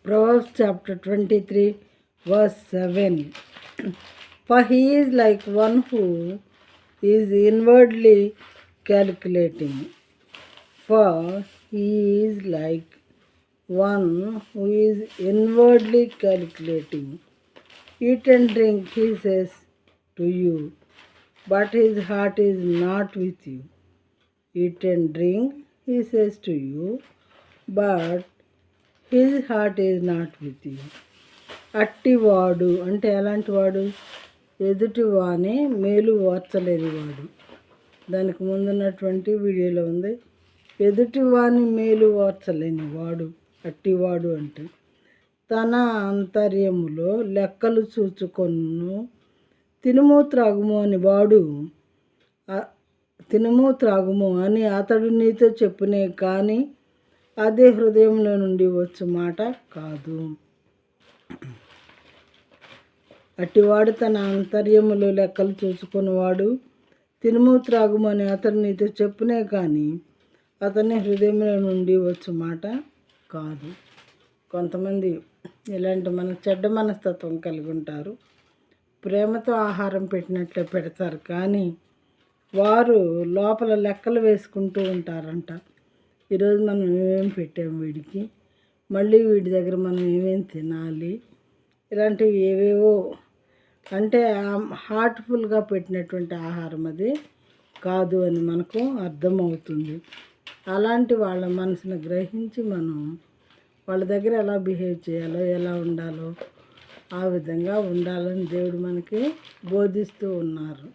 Proverbs chapter 23, verse 7. For he is like one who is inwardly calculating. For he is like one who is inwardly calculating. Eat and drink, he says to you, but his heart is not with you. Eat and drink, he says to you, but his heart is not with you. అట్టివాడు అంటే ఎలాంటి వాడు? ఎదుటివాని మేలు ఓర్చలేని వాడు. దానికి ముందున్నటువంటి వీడియోలో ఉంది, ఎదుటివాని మేలు ఓర్చలేని వాడు అట్టివాడు అంటే తన అంతర్యములో లెక్కలు చూచుకొను. తినుము త్రాగుము అని వాడు తినుము త్రాగుము అని అతడు నీతో చెప్పునే కానీ అదే హృదయంలో నుండి వచ్చు మాట కాదు. అట్టివాడు తన అంతర్యములో లెక్కలు చూసుకునేవాడు. తినుము త్రాగుము అని అతడు నీతో చెప్పునే కానీ అతని హృదయంలో నుండి వచ్చు మాట కాదు. కొంతమంది ఇలాంటి చెడ్డ మనస్తత్వం కలిగి ఉంటారు. ప్రేమతో ఆహారం పెట్టినట్లే పెడతారు, కానీ వారు లోపల లెక్కలు వేసుకుంటూ ఉంటారంట. ఈరోజు మనం ఏమేమి పెట్టాము వీడికి, మళ్ళీ వీడి దగ్గర మనం ఏమేమి తినాలి, ఇలాంటివి ఏవేవో అంటే హార్ట్ఫుల్గా పెట్టినటువంటి ఆహారం అది కాదు అని మనకు అర్థమవుతుంది. అలాంటి వాళ్ళ మనసును గ్రహించి మనం వాళ్ళ దగ్గర ఎలా బిహేవ్ చేయాలో, ఎలా ఉండాలో ఆ విధంగా ఉండాలని దేవుడు మనకి బోధిస్తూ ఉన్నారు.